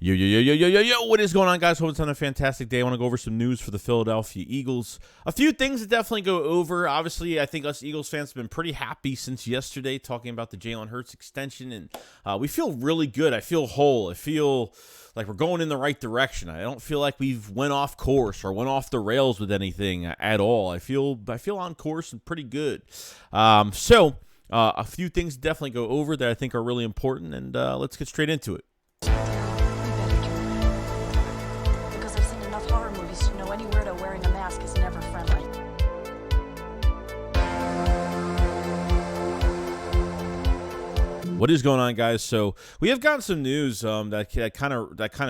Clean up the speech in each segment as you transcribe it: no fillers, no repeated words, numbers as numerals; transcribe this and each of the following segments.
Yo, what is going on, guys? Hope it's on a fantastic day. I want to go over some news for the Philadelphia Eagles. A few things to definitely go over. Obviously, I think us Eagles fans have been pretty happy since yesterday talking about the Jalen Hurts extension, and we feel really good. I feel whole. I feel like we're going in the right direction. I don't feel like we've went off course or went off the rails with anything at all. I feel on course and pretty good. So a few things to definitely go over that I think are really important, and let's get straight into it. Because I've seen enough horror movies to know any weirdo wearing a mask is never friendly. What is going on, guys? So we have gotten some news that kind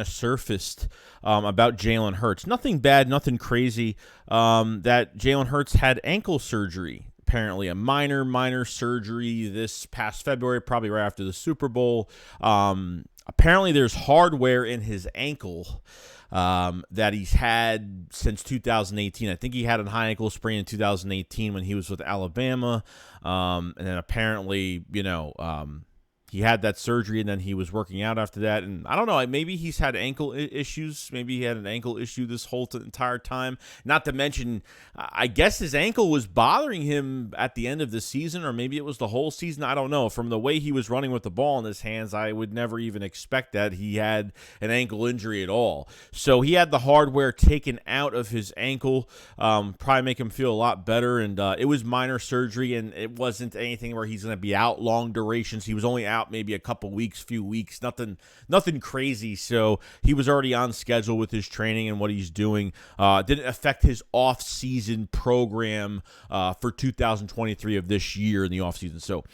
of surfaced about Jalen Hurts. Nothing bad, nothing crazy. That Jalen Hurts had ankle surgery. Apparently, a minor surgery this past February, probably right after the Super Bowl. Apparently, there's hardware in his ankle that he's had since 2018. I think he had a high ankle sprain in 2018 when he was with Alabama. And then apparently, he had that surgery, and then he was working out after that. And I don't know, maybe he's had ankle issues. Maybe he had an ankle issue this whole entire time. Not to mention, I guess his ankle was bothering him at the end of the season, or maybe it was the whole season. I don't know. From the way he was running with the ball in his hands, I would never even expect that he had an ankle injury at all. So he had the hardware taken out of his ankle, probably make him feel a lot better. And it was minor surgery, and it wasn't anything where he's going to be out long durations. He was only out maybe a couple weeks, few weeks, nothing crazy. So he was already on schedule with his training and what he's doing. Didn't affect his off-season program for 2023 of this year in the off-season. So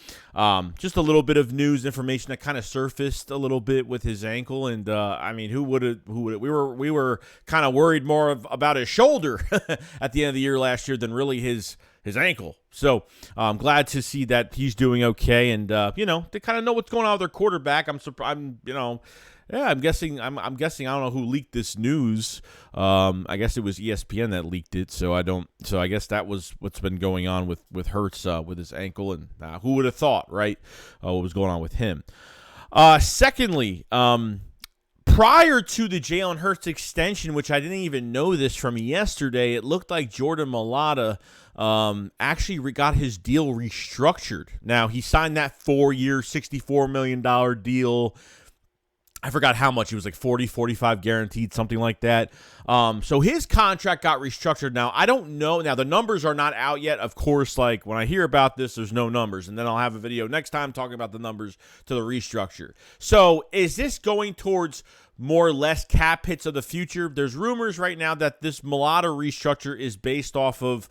just a little bit of news information that kind of surfaced a little bit with his ankle. And who would we were kind of worried more about his shoulder at the end of the year last year than really his ankle. So I'm glad to see that he's doing okay, and they kind of know what's going on with their quarterback. I'm guessing. I don't know who leaked this news. I guess it was ESPN that leaked it. So I guess that was what's been going on with Hurts with his ankle, and who would have thought, right? What was going on with him? Secondly, prior to the Jalen Hurts extension, which I didn't even know this from yesterday, it looked like Jordan Mailata actually got his deal restructured. Now, he signed that 4-year, $64 million deal. I forgot how much. It was like 40, 45 guaranteed, something like that. So his contract got restructured. Now, I don't know. Now, the numbers are not out yet. Of course, like when I hear about this, there's no numbers. And then I'll have a video next time talking about the numbers to the restructure. So is this going towards more or less cap hits of the future? There's rumors right now that this Mailata restructure is based off of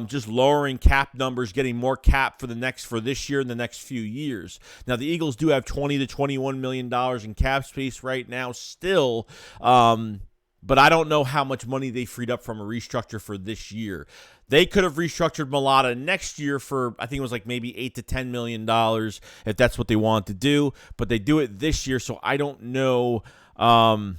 just lowering cap numbers, getting more cap for this year and the next few years. Now, the Eagles do have $20 to $21 million in cap space right now still, but I don't know how much money they freed up from a restructure for this year. They could have restructured Mailata next year for, I think it was like maybe $8 to $10 million if that's what they wanted to do, but they do it this year, so I don't know. I'm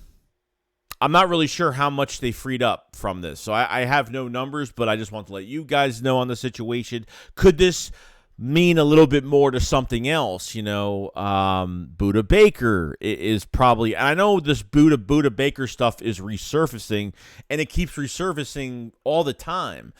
not really sure how much they freed up from this. So I have no numbers, but I just want to let you guys know on the situation. Could this mean a little bit more to something else? Budda Baker is probably, and I know this Budda Baker stuff is resurfacing, and it keeps resurfacing all the time.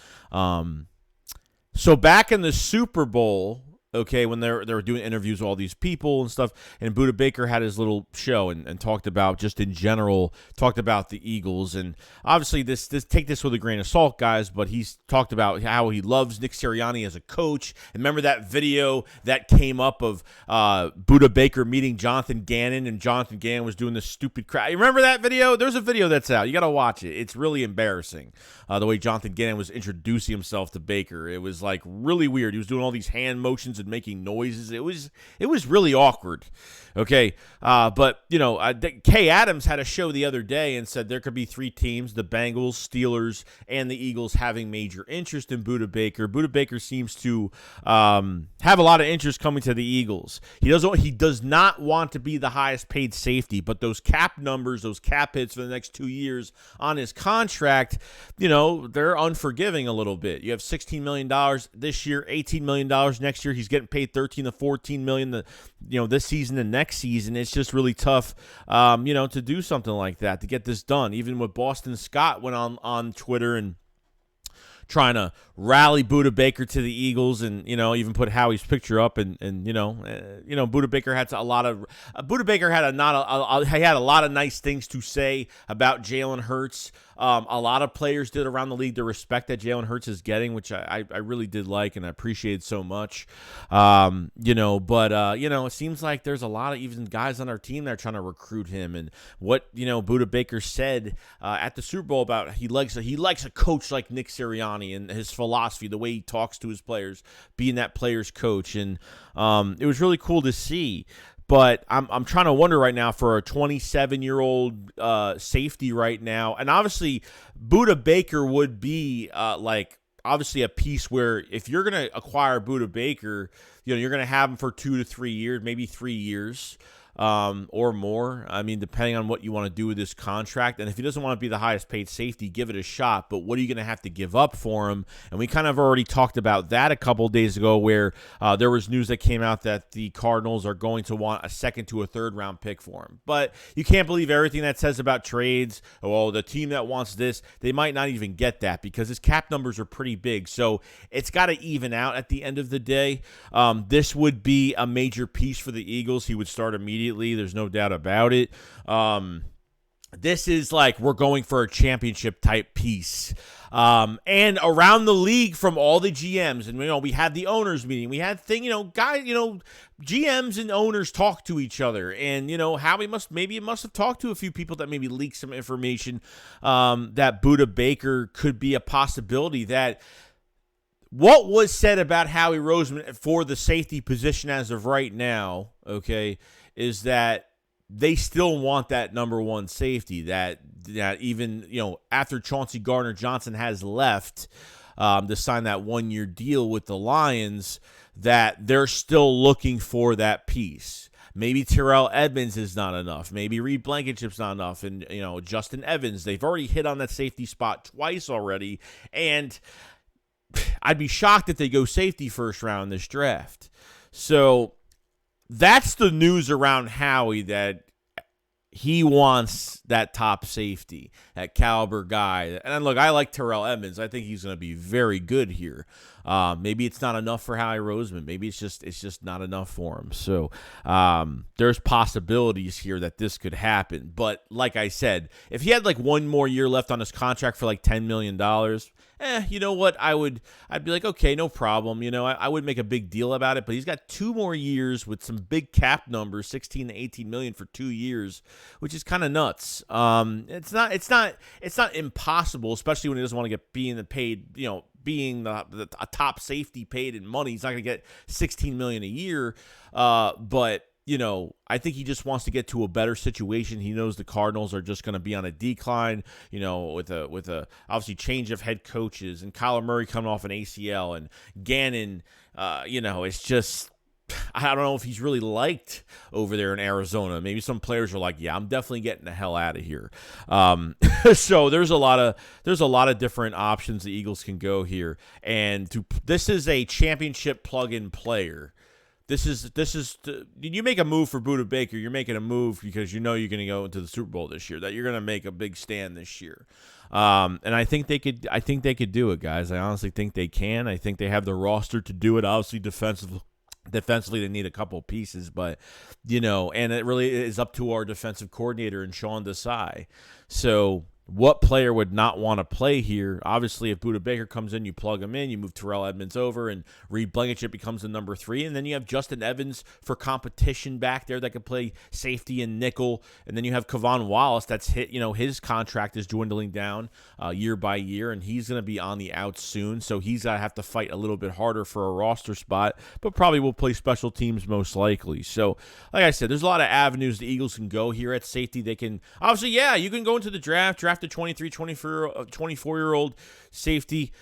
So back in the Super Bowl, okay, when they were doing interviews with all these people and stuff, and Budda Baker had his little show and talked about, just in general, talked about the Eagles. And obviously, this take this with a grain of salt, guys, but he's talked about how he loves Nick Sirianni as a coach. And remember that video that came up of Budda Baker meeting Jonathan Gannon, and Jonathan Gannon was doing this stupid crap. You remember that video? There's a video that's out. You got to watch it. It's really embarrassing, the way Jonathan Gannon was introducing himself to Baker. It was like really weird. He was doing all these hand motions and making noises. It was really awkward. Okay, but Kay Adams had a show the other day and said there could be 3 teams: the Bengals, Steelers, and the Eagles having major interest in Budda Baker. Budda Baker seems to have a lot of interest coming to the Eagles. He does not want to be the highest paid safety, but those cap numbers, those cap hits for the next 2 years on his contract, they're unforgiving a little bit. You have $16 million this year, $18 million next year. He's he's getting paid 13 to 14 million, this season and next season. It's just really tough, to do something like that, to get this done. Even with Boston Scott went on Twitter and trying to rally Budda Baker to the Eagles, and even put Howie's picture up, and Budda Baker had a lot of he had a lot of nice things to say about Jalen Hurts. A lot of players did around the league, the respect that Jalen Hurts is getting, which I really did like and I appreciated so much. It seems like there's a lot of even guys on our team that are trying to recruit him. And what Budda Baker said at the Super Bowl about he likes a coach like Nick Sirianni and his philosophy, the way he talks to his players, being that player's coach, and it was really cool to see. But I'm trying to wonder right now for a 27-year-old safety right now, and obviously Budda Baker would be obviously a piece where if you're going to acquire Budda Baker, you're going to have him for 2 to 3 years, maybe 3 years. Or more. I mean, depending on what you want to do with this contract. And if he doesn't want to be the highest paid safety, give it a shot. But what are you going to have to give up for him? And we kind of already talked about that a couple of days ago, where there was news that came out that the Cardinals are going to want a second to a third round pick for him. But you can't believe everything that says about trades. Oh, the team that wants this, they might not even get that because his cap numbers are pretty big. So it's got to even out at the end of the day. This would be a major piece for the Eagles. He would start immediately. There's no doubt about it. This is like we're going for a championship type piece. And around the league from all the GMs, and we had the owners meeting, we had GMs and owners talk to each other, and Howie must have talked to a few people that maybe leaked some information that Budda Baker could be a possibility. That what was said about Howie Roseman for the safety position as of right now, okay, is that they still want that number one safety, that even, after Chauncey Gardner-Johnson has left to sign that 1-year deal with the Lions, that they're still looking for that piece. Maybe Terrell Edmonds is not enough. Maybe Reed Blankenship's not enough. And, Justin Evans, they've already hit on that safety spot twice already. And I'd be shocked if they go safety first round in this draft. So that's the news around Howie, that he wants that top safety, that caliber guy. And look, I like Terrell Edmonds. I think he's going to be very good here. Maybe it's not enough for Howie Roseman. Maybe it's just not enough for him. So there's possibilities here that this could happen. But like I said, if he had like one more year left on his contract for like $10 million, you know what? I'd be like, okay, no problem. I would make a big deal about it, but he's got 2 more years with some big cap numbers, 16 to 18 million for 2 years, which is kind of nuts. It's not impossible, especially when he doesn't want to get being a top safety paid in money. He's not going to get 16 million a year. But I think he just wants to get to a better situation. He knows the Cardinals are just going to be on a decline, with a obviously change of head coaches, and Kyler Murray coming off an ACL, and Gannon, it's just, I don't know if he's really liked over there in Arizona. Maybe some players are like, yeah, I'm definitely getting the hell out of here. So there's a lot of different options the Eagles can go here. And this is a championship plug-in player. This is you make a move for Budda Baker, you're making a move because you're going to go into the Super Bowl this year, that you're going to make a big stand this year. And I think they could do it, guys. I honestly think they can. I think they have the roster to do it. Obviously, defensively they need a couple pieces, but and it really is up to our defensive coordinator and Sean Desai. So what player would not want to play here? Obviously, if Budda Baker comes in, you plug him in, you move Terrell Edmonds over, and Reed Blankenship becomes the number 3, and then you have Justin Evans for competition back there that can play safety and nickel, and then you have Kevon Wallace that's hit, his contract is dwindling down year by year, and he's going to be on the out soon, so he's going to have to fight a little bit harder for a roster spot, but probably will play special teams most likely. So, like I said, there's a lot of avenues the Eagles can go here at safety. They can, obviously, you can go into the draft a 23, 24-year-old safety.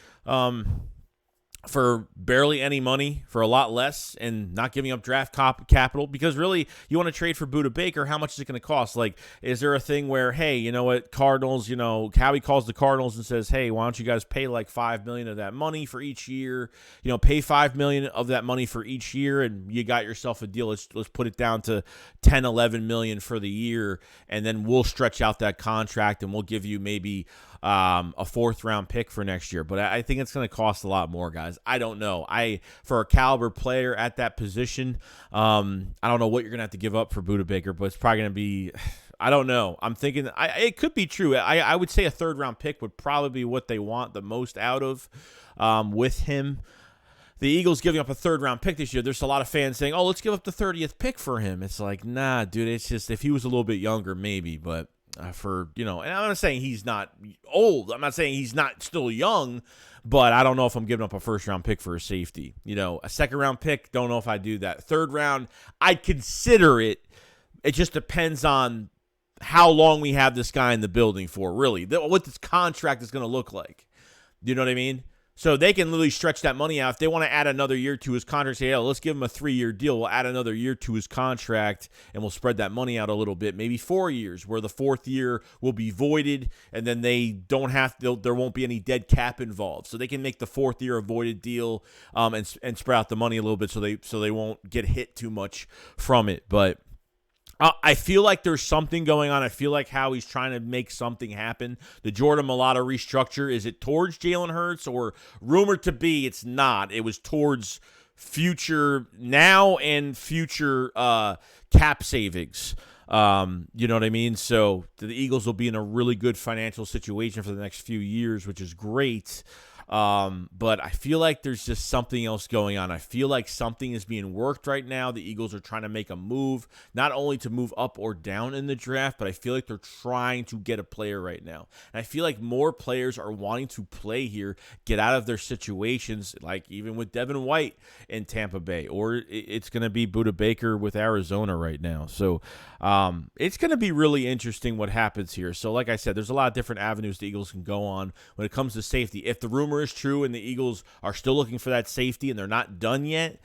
for barely any money, for a lot less, and not giving up draft capital, because really you want to trade for Budda Baker. How much is it going to cost? Like, is there a thing where, hey, you know what, Cardinals, Howie calls the Cardinals and says, hey, why don't you guys pay like $5 million of that money for each year? Pay $5 million of that money for each year, and you got yourself a deal. Let's put it down to 10, 11 million for the year, and then we'll stretch out that contract, and we'll give you maybe a fourth-round pick for next year. But I think it's going to cost a lot more, guys. I don't know. For a caliber player at that position, I don't know what you're going to have to give up for Budda Baker, but it's probably going to be, I don't know. I'm thinking it could be true. I would say a third-round pick would probably be what they want the most out of with him. The Eagles giving up a third-round pick this year, there's a lot of fans saying, oh, let's give up the 30th pick for him. It's like, nah, dude, it's just if he was a little bit younger, maybe, but and I'm not saying he's not old. I'm not saying he's not still young, but I don't know if I'm giving up a first-round pick for a safety. A second-round pick, don't know if I do that. Third round, I'd consider it. It just depends on how long we have this guy in the building for, really, what this contract is going to look like. You know what I mean? So they can literally stretch that money out. If they want to add another year to his contract, say, let's give him a 3-year deal. We'll add another year to his contract, and we'll spread that money out a little bit. Maybe 4 years, where the fourth year will be voided, and then they don't have to, there won't be any dead cap involved. So they can make the fourth year a voided deal and spread out the money a little bit so they won't get hit too much from it. But I feel like there's something going on. I feel like Howie's trying to make something happen. The Jordan Mailata restructure, is it towards Jalen Hurts, or rumored to be it's not? It was towards future now and future cap savings. You know what I mean? So the Eagles will be in a really good financial situation for the next few years, which is great. But I feel like there's just something else going on. I feel like something is being worked right now. The Eagles are trying to make a move, not only to move up or down in the draft, but I feel like they're trying to get a player right now. And I feel like more players are wanting to play here, get out of their situations, like even with Devin White in Tampa Bay, or it's going to be Budda Baker with Arizona right now. So, it's going to be really interesting what happens here. So like I said, there's a lot of different avenues the Eagles can go on when it comes to safety. If the rumor is true and the Eagles are still looking for that safety and they're not done yet,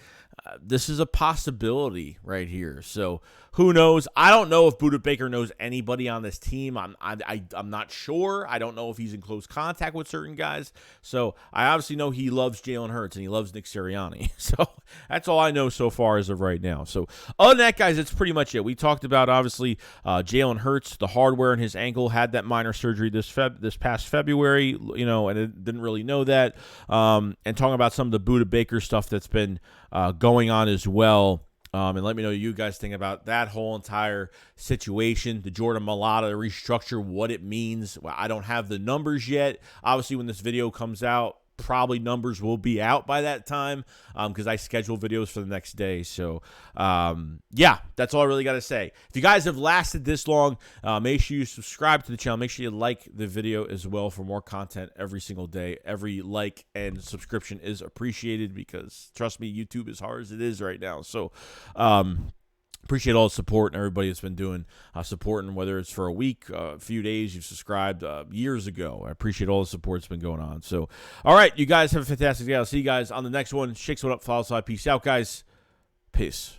this is a possibility right here. So who knows? I don't know if Budda Baker knows anybody on this team. I'm not sure. I don't know if he's in close contact with certain guys. So I obviously know he loves Jalen Hurts and he loves Nick Sirianni. So that's all I know so far as of right now. So other than that, guys, that's pretty much it. We talked about, obviously, Jalen Hurts, the hardware in his ankle, had that minor surgery this past February, and it didn't really know that. And talking about some of the Budda Baker stuff that's been going on as well. And let me know what you guys think about that whole entire situation, the Jordan Mailata restructure, what it means. Well, I don't have the numbers yet. Obviously, when this video comes out, probably numbers will be out by that time because I schedule videos for the next day. So, yeah, that's all I really got to say. If you guys have lasted this long, make sure you subscribe to the channel. Make sure you like the video as well for more content every single day. Every like and subscription is appreciated because, trust me, YouTube is hard as it is right now. So, appreciate all the support and everybody that's been doing supporting, whether it's for a week, a few days, you've subscribed years ago. I appreciate all the support that's been going on. So, all right, you guys have a fantastic day. I'll see you guys on the next one. Shakes one up, follow side. Peace out, guys. Peace.